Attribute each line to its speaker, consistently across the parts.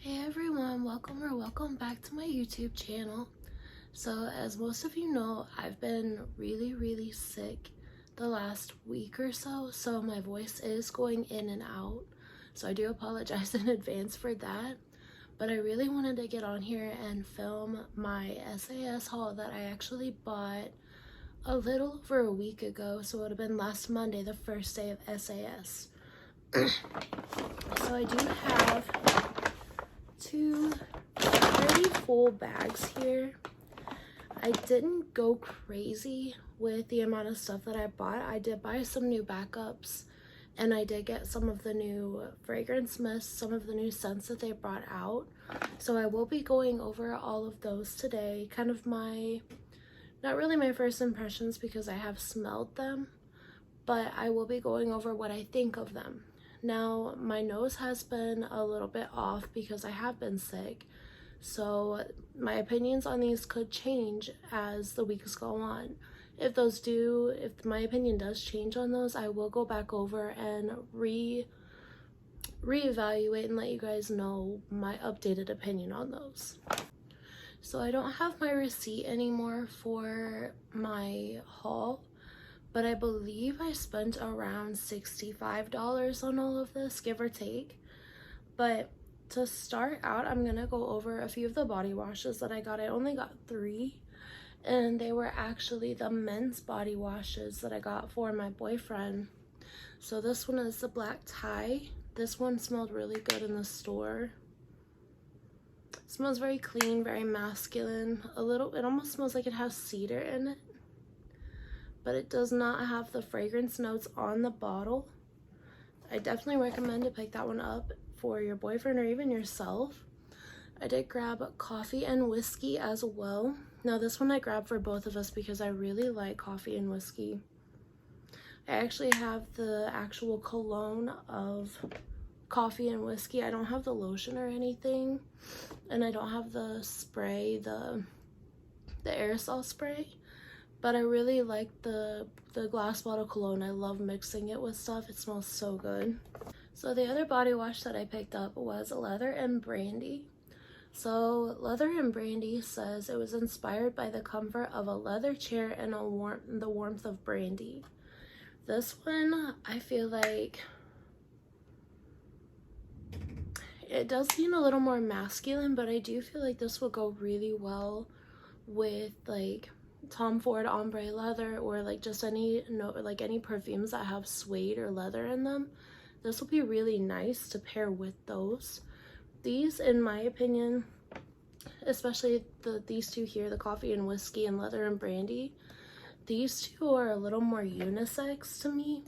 Speaker 1: Hey everyone, welcome back to my YouTube channel. So as most of you know, I've been really sick the last week or so, so my voice is going in and out. So I do apologize in advance for that. But I really wanted to get on here and film my SAS haul that I actually bought a little over a week ago. So it would have been last Monday, the first day of SAS. So I do have two pretty full bags here. I didn't go crazy with the amount of stuff that I bought. I did buy some new backups, and I did get some of the new fragrance mists, some of the new scents that they brought out. So I will be going over all of those today. Kind of my, not really my first impressions because I have smelled them, but I will be going over what I think of them. Now, my nose has been a little bit off because I have been sick, so my opinions on these could change as the weeks go on. If my opinion does change on those, I will go back over and reevaluate and let you guys know my updated opinion on those. So I don't have my receipt anymore for my haul, but I believe I spent around $65 on all of this, give or take. But to start out, I'm gonna go over a few of the body washes that I got. I only got 3, and they were actually the men's body washes that I got for my boyfriend. So this one is the black tie. This one smelled really good in the store. It smells very clean, very masculine. It almost smells like it has cedar in it, but it does not have the fragrance notes on the bottle. I definitely recommend to pick that one up for your boyfriend or even yourself. I did grab coffee and whiskey as well. Now this one I grabbed for both of us because I really like coffee and whiskey. I actually have the actual cologne of coffee and whiskey. I don't have the lotion or anything, and I don't have the spray, the aerosol spray. But I really like the glass bottle cologne. I love mixing it with stuff. It smells so good. So the other body wash that I picked up was Leather and Brandy. So Leather and Brandy says it was inspired by the comfort of a leather chair and the warmth of brandy. This one, I feel like it does seem a little more masculine, but I do feel like this will go really well with like Tom Ford ombre leather, or like just any perfumes that have suede or leather in them. This will be really nice to pair with those. These, in my opinion, especially these two here, the coffee and whiskey and Leather and Brandy, these two are a little more unisex to me.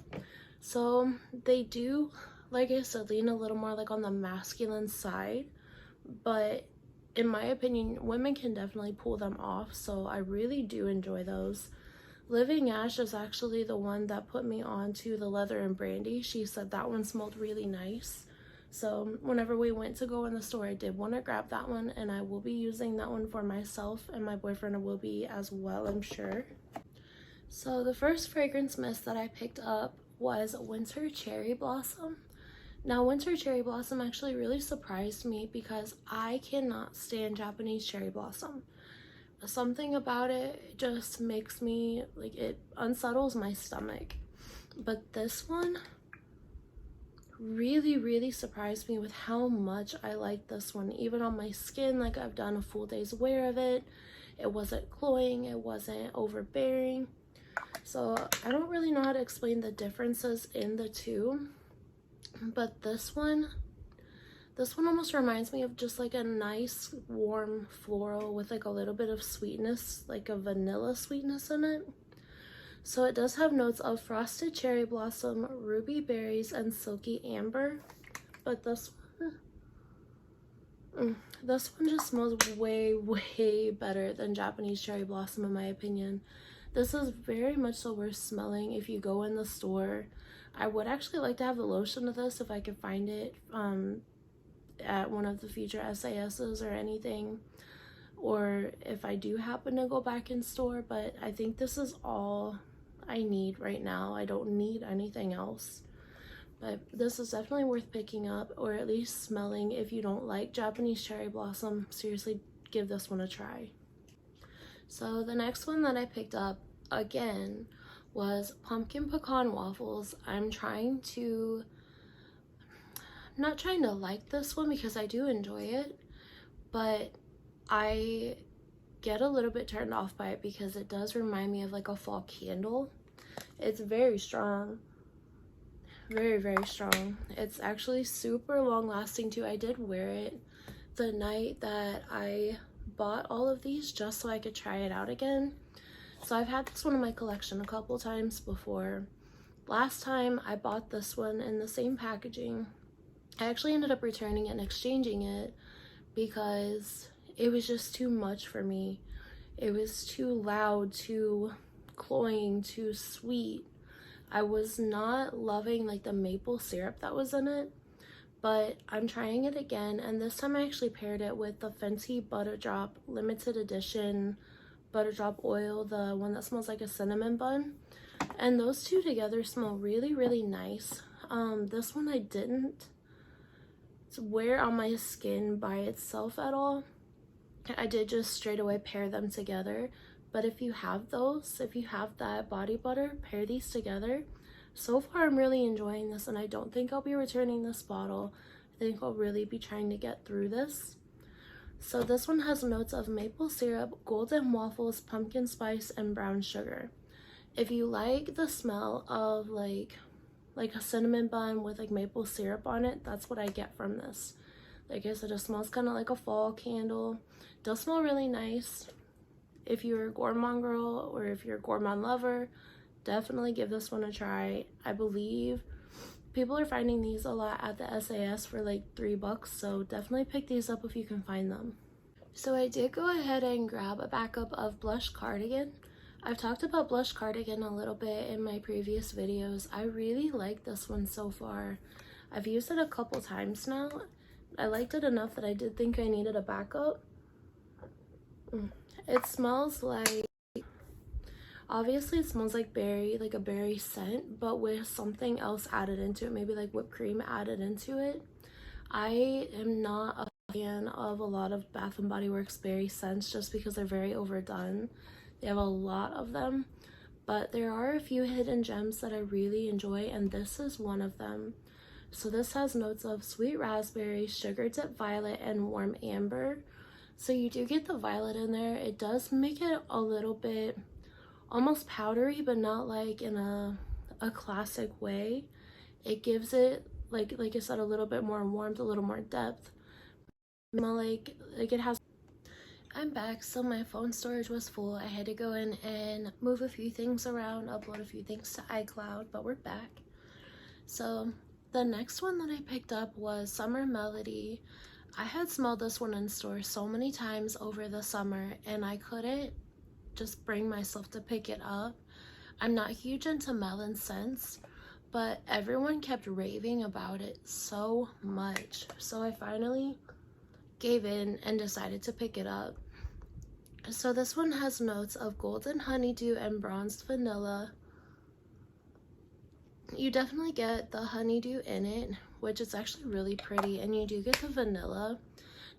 Speaker 1: So they do, like I said, lean a little more like on the masculine side, but in my opinion, women can definitely pull them off, so I really do enjoy those. Living Ash is actually the one that put me on to the Leather and Brandy. She said that one smelled really nice. So whenever we went to go in the store, I did want to grab that one, and I will be using that one for myself, and my boyfriend will be as well, I'm sure. So the first fragrance mist that I picked up was Winter Cherry Blossom. Now, Winter Cherry Blossom actually really surprised me because I cannot stand Japanese cherry blossom. Something about it just makes me, like, it unsettles my stomach. But this one really surprised me with how much I like this one. Even on my skin, like, I've done a full day's wear of it. It wasn't cloying, it wasn't overbearing. So I don't really know how to explain the differences in the two. But this one almost reminds me of just like a nice warm floral with like a little bit of sweetness, like a vanilla sweetness in it. So it does have notes of frosted cherry blossom, ruby berries, and silky amber. But this one just smells way better than Japanese cherry blossom, in my opinion. This is very much so worth smelling if you go in the store. I would actually like to have the lotion of this if I could find it at one of the future SASs or anything, or if I do happen to go back in store, but I think this is all I need right now. I don't need anything else. But this is definitely worth picking up, or at least smelling. If you don't like Japanese cherry blossom, seriously give this one a try. So the next one that I picked up again was pumpkin pecan waffles. I'm not trying to like this one because I do enjoy it, but I get a little bit turned off by it because it does remind me of like a fall candle. It's very strong, very, very strong. It's actually super long lasting too. I did wear it the night that I bought all of these just so I could try it out again. So I've had this one in my collection a couple times before. Last time I bought this one in the same packaging, I actually ended up returning it and exchanging it because it was just too much for me. It was too loud, too cloying, too sweet. I was not loving like the maple syrup that was in it, but I'm trying it again, and this time I actually paired it with the Fenty Butter Drop limited edition butter drop oil, the one that smells like a cinnamon bun, and those two together smell really, really nice. This one I didn't wear on my skin by itself at all. I did just straight away pair them together. But if you have those, if you have that body butter, pair these together. So far I'm really enjoying this, and I don't think I'll be returning this bottle. I think I'll really be trying to get through this. So this one has notes of maple syrup, golden waffles, pumpkin spice, and brown sugar. If you like the smell of like a cinnamon bun with like maple syrup on it, that's what I get from this. Like I said, it smells kind of like a fall candle. Does smell really nice. If you're a gourmand girl or if you're a gourmand lover, definitely give this one a try. I believe people are finding these a lot at the SAS for like $3, so definitely pick these up if you can find them. So I did go ahead and grab a backup of blush cardigan. I've talked about blush cardigan a little bit in my previous videos. I really like this one so far. I've used it a couple times now. I liked it enough that I did think I needed a backup. It smells like, obviously it smells like berry, like a berry scent, but with something else added into it, maybe like whipped cream added into it. I am not a fan of a lot of Bath & Body Works berry scents just because they're very overdone. They have a lot of them, but there are a few hidden gems that I really enjoy, and this is one of them. So this has notes of sweet raspberry, sugar dip violet, and warm amber. So you do get the violet in there. It does make it a little bit almost powdery, but not like in a classic way. It gives it, like I said, a little bit more warmth, a little more depth. Like it has. I'm back. So my phone storage was full. I had to go in and move a few things around, upload a few things to iCloud, but we're back. So the next one that I picked up was Summer Melody. I had smelled this one in store so many times over the summer, and I couldn't just bring myself to pick it up. I'm not huge into melon scents, but everyone kept raving about it so much. So I finally gave in and decided to pick it up. So this one has notes of golden honeydew and bronzed vanilla. You definitely get the honeydew in it, which is actually really pretty, and you do get the vanilla.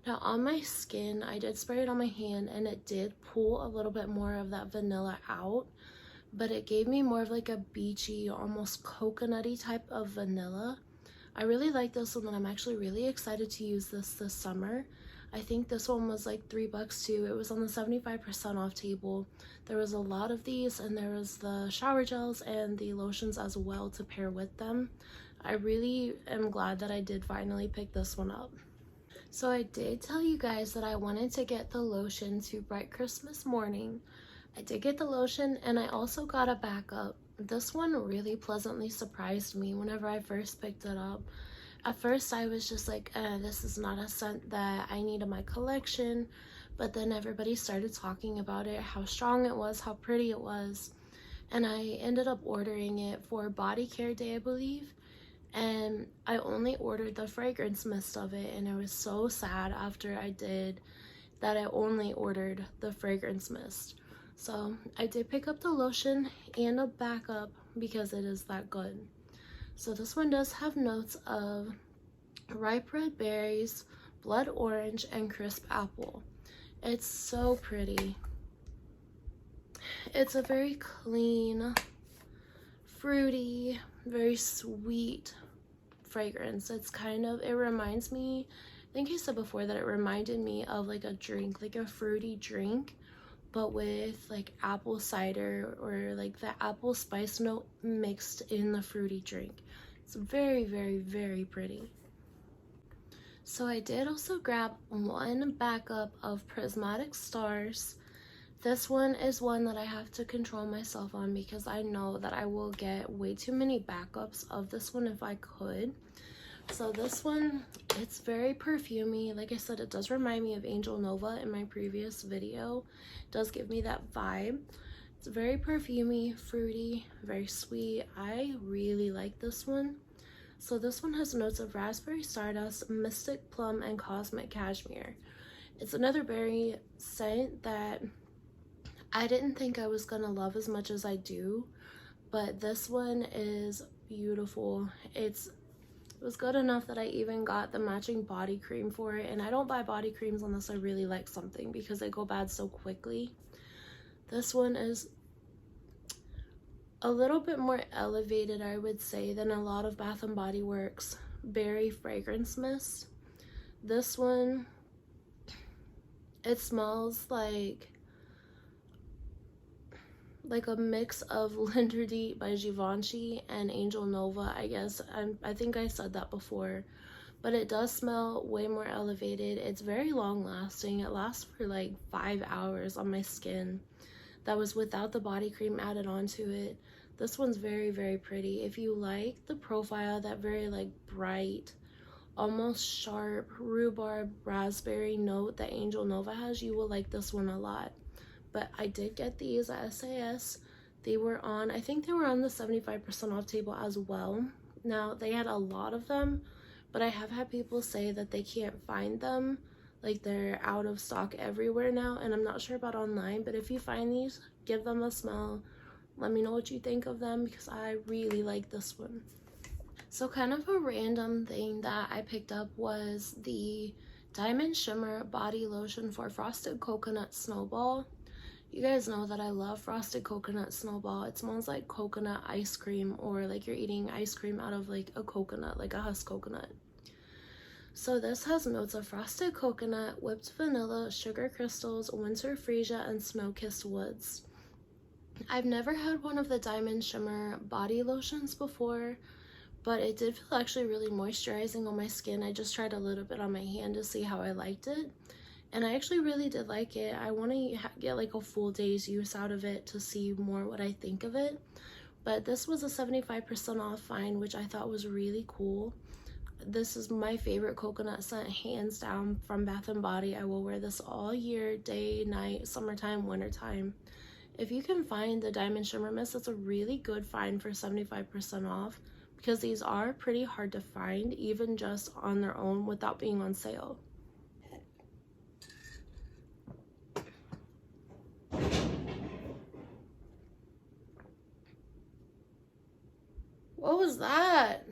Speaker 1: Now on my skin, I did spray it on my hand, and it did pull a little bit more of that vanilla out, but it gave me more of like a beachy, almost coconutty type of vanilla. I really like this one, and I'm actually really excited to use this summer. I think this one was like $3 too. It was on the 75% off table. There was a lot of these, and there was the shower gels and the lotions as well to pair with them. I really am glad that I did finally pick this one up. So I did tell you guys that I wanted to get the lotion to Bright Christmas Morning. I did get the lotion, and I also got a backup. This one really pleasantly surprised me whenever I first picked it up. At first I was just like, this is not a scent that I need in my collection, but then everybody started talking about it, how strong it was, how pretty it was, and I ended up ordering it for Body Care Day, I believe, and I only ordered the fragrance mist of it, and I was so sad after I did that I only ordered the fragrance mist. So I did pick up the lotion and a backup because it is that good. So this one does have notes of ripe red berries, blood orange, and crisp apple. It's so pretty. It's a very clean, fruity, very sweet fragrance. It's kind of, it reminds me, I think I said before that it reminded me of like a drink, like a fruity drink, but with like apple cider or like the apple spice note mixed in the fruity drink. It's very, very, very pretty. So I did also grab one backup of Prismatic Stars. This one is one that I have to control myself on because I know that I will get way too many backups of this one if I could. So this one, it's very perfumey. Like I said, it does remind me of Angel Nova in my previous video. It does give me that vibe. It's very perfumey, fruity, very sweet. I really like this one. So this one has notes of raspberry stardust, mystic plum, and cosmic cashmere. It's another berry scent that I didn't think I was gonna love as much as I do, but this one is beautiful. It was good enough that I even got the matching body cream for it, and I don't buy body creams unless I really like something because they go bad so quickly. This one is a little bit more elevated, I would say, than a lot of Bath & Body Works berry fragrance mist. This one, it smells like a mix of Linderdeet by Givenchy and Angel Nova, I guess. I think I said that before, but it does smell way more elevated. It's very long lasting. It lasts for like 5 hours on my skin. That was without the body cream added onto it. This one's very, very pretty. If you like the profile, that very like bright, almost sharp rhubarb raspberry note that Angel Nova has, you will like this one a lot. But I did get these at SAS. They were on, I think they were on the 75% off table as well. Now, they had a lot of them, but I have had people say that they can't find them. Like, they're out of stock everywhere now, and I'm not sure about online, but if you find these, give them a smell. Let me know what you think of them because I really like this one. So kind of a random thing that I picked up was the Diamond Shimmer Body Lotion for Frosted Coconut Snowball. You guys know that I love Frosted Coconut Snowball. It smells like coconut ice cream, or like you're eating ice cream out of like a coconut, like a husk coconut. So this has notes of frosted coconut, whipped vanilla, sugar crystals, winter freesia, and snow-kissed woods. I've never had one of the Diamond Shimmer body lotions before, but it did feel actually really moisturizing on my skin. I just tried a little bit on my hand to see how I liked it, and I actually really did like it. I want to get like a full day's use out of it to see more what I think of it, but this was a 75% off find, which I thought was really cool. This is my favorite coconut scent, hands down, from Bath & Body. I will wear this all year, day, night, summertime, wintertime. If you can find the Diamond Shimmer Mist, it's a really good find for 75% off because these are pretty hard to find, even just on their own without being on sale. What was that?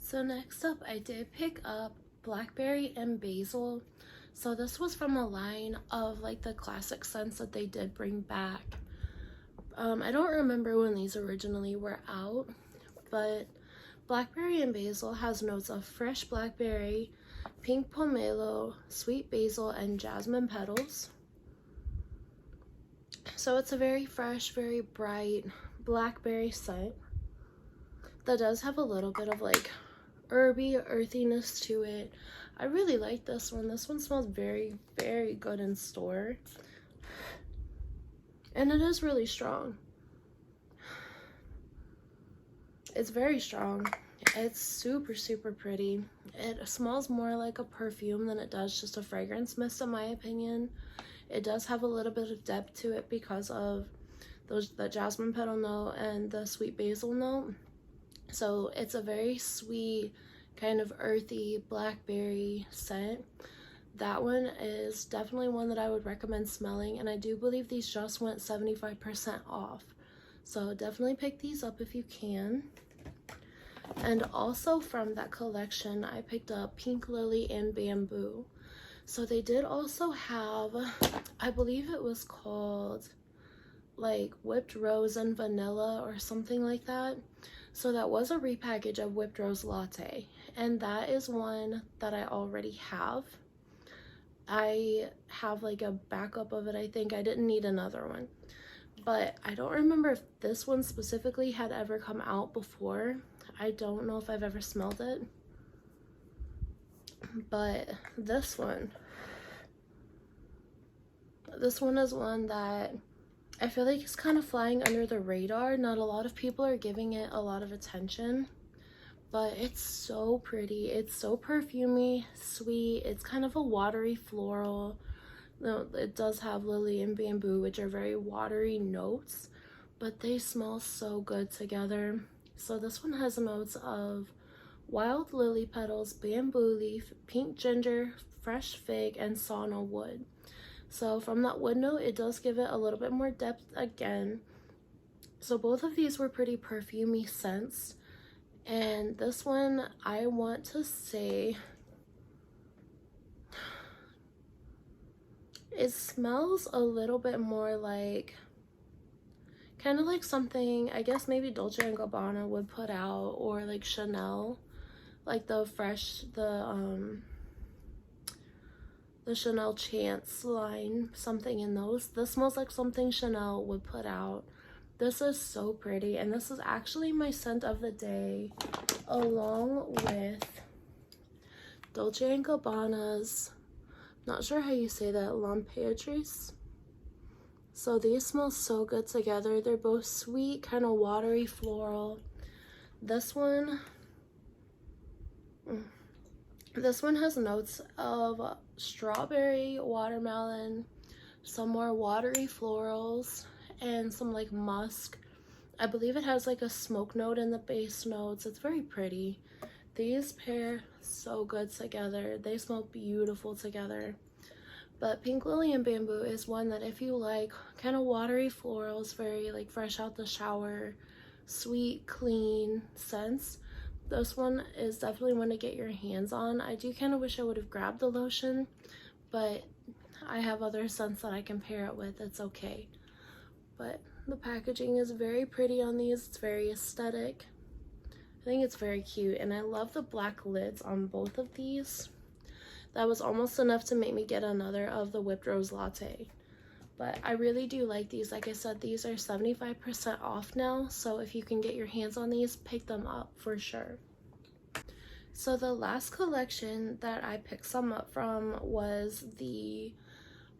Speaker 1: So next up, I did pick up Blackberry and Basil. So this was from a line of like the classic scents that they did bring back. I don't remember when these originally were out, but Blackberry and Basil has notes of fresh blackberry, pink pomelo, sweet basil, and jasmine petals. So it's a very fresh, very bright blackberry scent that does have a little bit of like herby earthiness to it. I really like this one. This one smells very, very good in store, and it is really strong. It's very strong. It's super, super pretty. It smells more like a perfume than it does just a fragrance mist, in my opinion. It does have a little bit of depth to it because of the jasmine petal note and the sweet basil note. So it's a very sweet, kind of earthy blackberry scent. That one is definitely one that I would recommend smelling, and I do believe these just went 75% off. So definitely pick these up if you can. And also from that collection, I picked up Pink Lily and Bamboo. So they did also have, I believe it was called like Whipped Rose and Vanilla or something like that. So that was a repackage of Whipped Rose Latte, and that is one that I already have. I have like a backup of it. I think I didn't need another one, but I don't remember if this one specifically had ever come out before. I don't know if I've ever smelled it, but this one is one that I feel like it's kind of flying under the radar. Not a lot of people are giving it a lot of attention, but it's so pretty. It's so perfumey, sweet. It's kind of a watery floral. No, it does have lily and bamboo, which are very watery notes, but they smell so good together. So this one has notes of wild lily petals, bamboo leaf, pink ginger, fresh fig, and sauna wood. So from that wood note, it does give it a little bit more depth again. So both of these were pretty perfumey scents. And this one, I want to say, it smells a little bit more like, kind of like something, I guess maybe Dolce & Gabbana would put out, or like Chanel, like the Chanel Chance line, something in those. This smells like something Chanel would put out. This is so pretty, and this is actually my scent of the day, along with Dolce & Gabbana's, not sure how you say that, L'Emperatrice. So these smell so good together. They're both sweet, kind of watery floral. This one has notes of strawberry, watermelon, some more watery florals, and some like musk. I believe it has like a smoke note in the base notes. It's very pretty. These pair so good together. They smell beautiful together. But Pink Lily and Bamboo is one that if you like kind of watery florals, very like fresh out the shower, sweet, clean scents, this one is definitely one to get your hands on. I do kind of wish I would have grabbed the lotion, but I have other scents that I can pair it with. It's okay. But the packaging is very pretty on these. It's very aesthetic. I think it's very cute, and I love the black lids on both of these. That was almost enough to make me get another of the Whipped Rose Latte. But I really do like these. Like I said, these are 75% off now, so if you can get your hands on these, pick them up for sure. So the last collection that I picked some up from was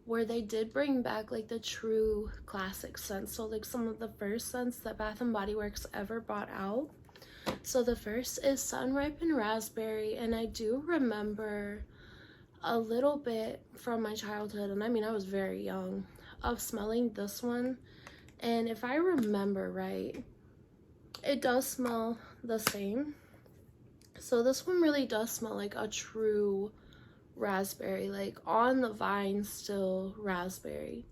Speaker 1: where they did bring back like the true classic scents. So like some of the first scents that Bath & Body Works ever brought out. So the first is Sun Ripened Raspberry, and I do remember a little bit from my childhood, and I mean I was very young, of smelling this one, and if I remember right, it does smell the same. So this one really does smell like a true raspberry, like on the vine still raspberry.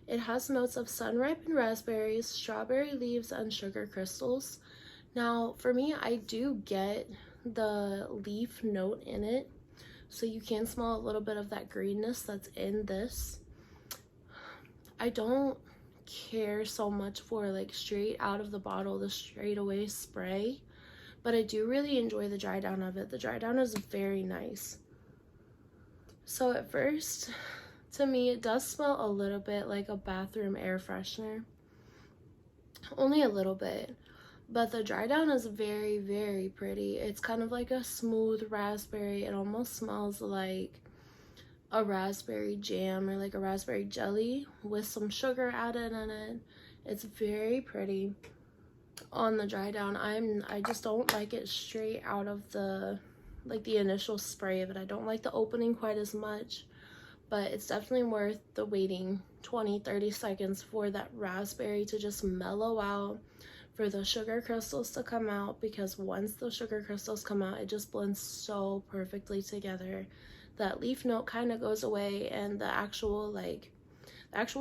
Speaker 1: It has notes of sun-ripened raspberries, strawberry leaves, and sugar crystals. Now for me, I do get the leaf note in it, so you can smell a little bit of that greenness that's in this. I don't care so much for like straight out of the bottle, the straight away spray, but I do really enjoy the dry down of it. The dry down is very nice. So at first, to me, it does smell a little bit like a bathroom air freshener, only a little bit. But the dry down is very, very pretty. It's kind of like a smooth raspberry. It almost smells like a raspberry jam or like a raspberry jelly with some sugar added in it. It's very pretty on the dry down. I just don't like it straight out of the initial spray of it. I don't like the opening quite as much, but it's definitely worth the waiting 20-30 seconds for that raspberry to just mellow out, for the sugar crystals to come out, because once the sugar crystals come out, it just blends so perfectly together. That leaf note kind of goes away, and the actual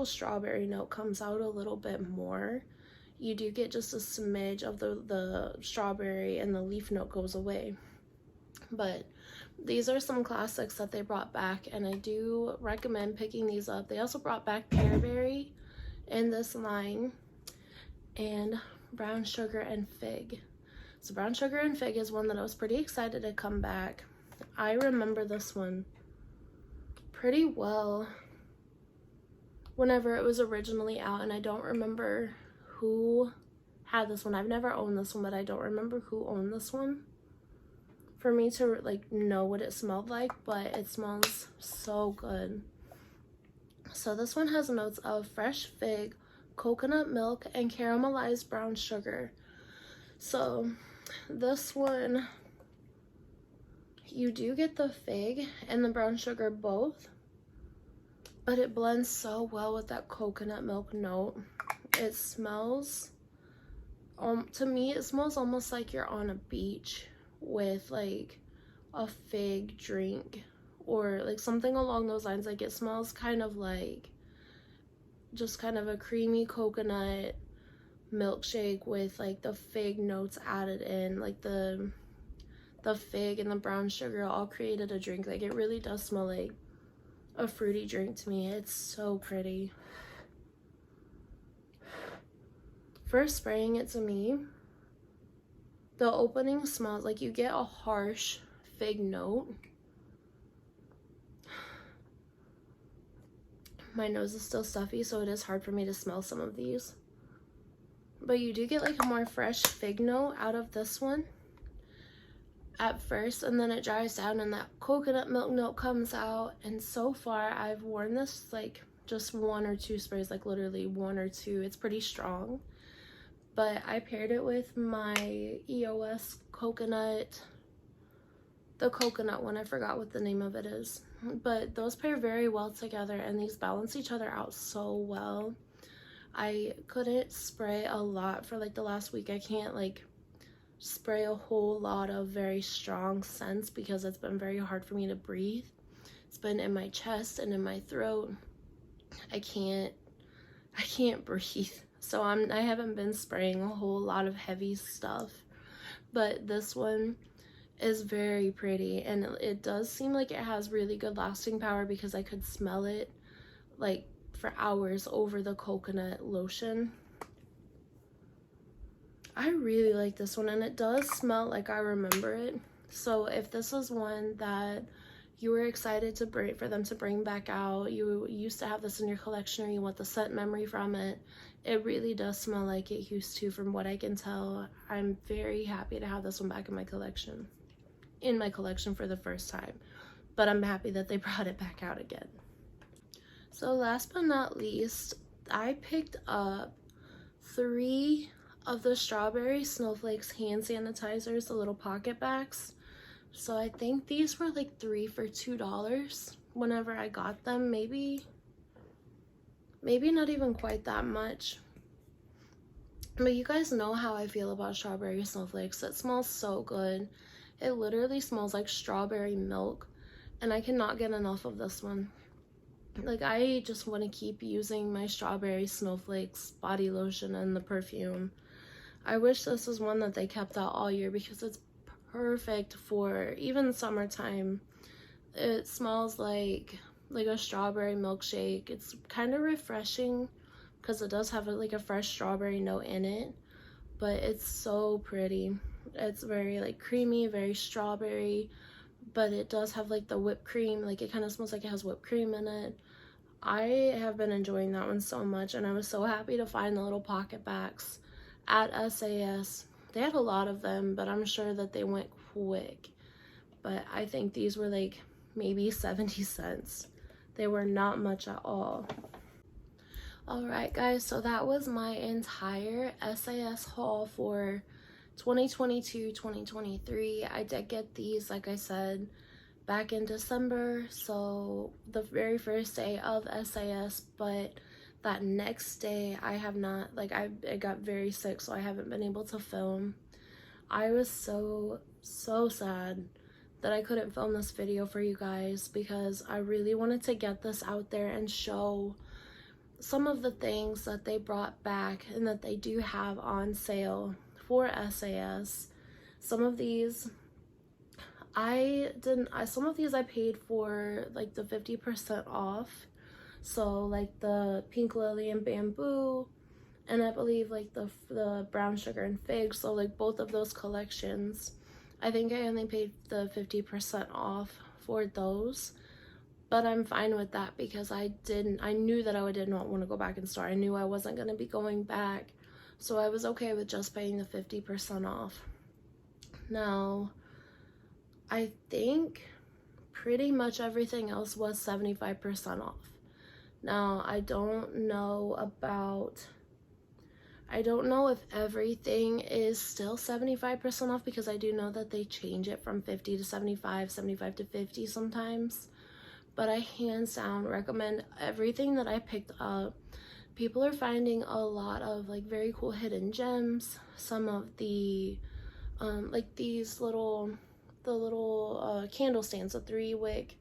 Speaker 1: strawberry note comes out a little bit more. you do get just a smidge of the strawberry and the leaf note goes away. But these are some classics that they brought back, and I do recommend picking these up. They also brought back pearberry in this line, and brown sugar and fig. So brown sugar and fig is one that I was pretty excited to come back. I remember this one pretty well whenever it was originally out, and I don't remember who had this one. I've never owned this one, but I don't remember who owned this one for me to like know what it smelled like, but it smells so good. So this one has notes of fresh fig, coconut milk, and caramelized brown sugar. So this one, you do get the fig and the brown sugar both, but it blends so well with that coconut milk note. It smells, to me, it smells almost like you're on a beach with like a fig drink or like something along those lines. Like it smells kind of like just kind of a creamy coconut milkshake with like the fig notes added in, like the fig and the brown sugar all created a drink. Like it really does smell like a fruity drink to me. It's so pretty. First spraying it to me, the opening smells like you get a harsh fig note. My nose is still stuffy, so it is hard for me to smell some of these. But you do get like a more fresh fig note out of this one at first, and then it dries down and that coconut milk note comes out. And so far I've worn this like just 1 or 2 sprays, like literally 1 or 2. It's pretty strong. But I paired it with my EOS coconut, the coconut one, I forgot what the name of it is. But those pair very well together, and these balance each other out so well. I couldn't spray a lot for like the last week. I can't like spray a whole lot of very strong scents because it's been very hard for me to breathe. It's been in my chest and in my throat. I can't breathe. So I haven't been spraying a whole lot of heavy stuff, but this one is very pretty, and it does seem like it has really good lasting power because I could smell it like for hours over the coconut lotion. I really like this one, and it does smell like I remember it. So if this is one that you were excited for them to bring back out, you used to have this in your collection, or you want the scent memory from it, it really does smell like it used to, from what I can tell. I'm very happy to have this one back in my collection for the first time, but I'm happy that they brought it back out again. So last but not least, I picked up 3 of the strawberry snowflakes hand sanitizers, the little pocket bags. So I think these were like 3 for $2 whenever I got them. Maybe not even quite that much. But you guys know how I feel about strawberry snowflakes. It smells so good. It literally smells like strawberry milk, and I cannot get enough of this one. Like, I just want to keep using my strawberry snowflakes body lotion and the perfume. I wish this was one that they kept out all year because it's perfect for even summertime. It smells like a strawberry milkshake. It's kind of refreshing because it does have like a fresh strawberry note in it, but it's so pretty. It's very like creamy, very strawberry, but it does have like the whipped cream. Like, it kind of smells like it has whipped cream in it. I have been enjoying that one so much, and I was so happy to find the little pocket bags at SAS. They had a lot of them, but I'm sure that they went quick. But I think these were like maybe 70 cents. They were not much at all. Alright guys, so that was my entire SAS haul for 2022-2023. I did get these, like I said, back in December, so the very first day of SAS, but that next day I have not, like, I got very sick, so I haven't been able to film. I was so sad that I couldn't film this video for you guys because I really wanted to get this out there and show some of the things that they brought back and that they do have on sale for SAS. Some of these some of these I paid for like the 50% off. So like the pink lily and bamboo, and I believe like the brown sugar and fig. So like both of those collections, I think I only paid the 50% off for those. But I'm fine with that because I knew that I did not want to go back in store. I knew I wasn't going to be going back. So I was okay with just paying the 50% off. Now, I think pretty much everything else was 75% off. Now, I don't know if everything is still 75% off, because I do know that they change it from 50 to 75, 75 to 50 sometimes. But I hands down recommend everything that I picked up. People are finding a lot of like very cool hidden gems. Some of the like these little candle stands, the 3-wick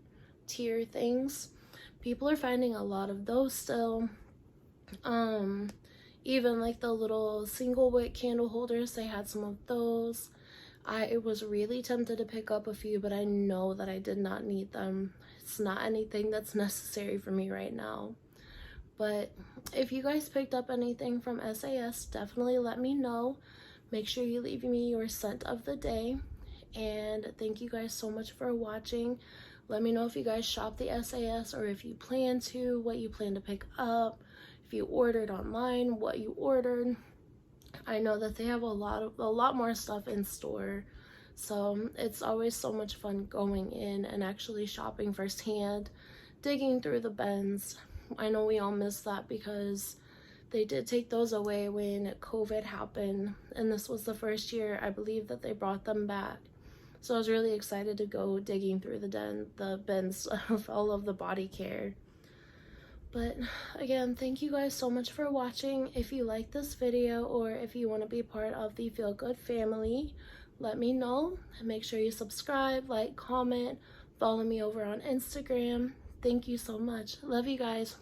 Speaker 1: tier things. People are finding a lot of those still. Even like the little single wick candle holders, they had some of those. I was really tempted to pick up a few, but I know that I did not need them. It's not anything that's necessary for me right now. But if you guys picked up anything from SAS, definitely let me know. Make sure you leave me your scent of the day. And thank you guys so much for watching. Let me know if you guys shop the SAS, or if you plan to, what you plan to pick up. If you ordered online, what you ordered. I know that they have a lot more stuff in store, so it's always so much fun going in and actually shopping firsthand, digging through the bins. I know we all miss that because they did take those away when COVID happened, and this was the first year I believe that they brought them back. So I was really excited to go digging through the bins of all of the body care. But again, thank you guys so much for watching. If you like this video, or if you want to be part of the Feel Good family, let me know. And make sure you subscribe, like, comment, follow me over on Instagram. Thank you so much. Love you guys.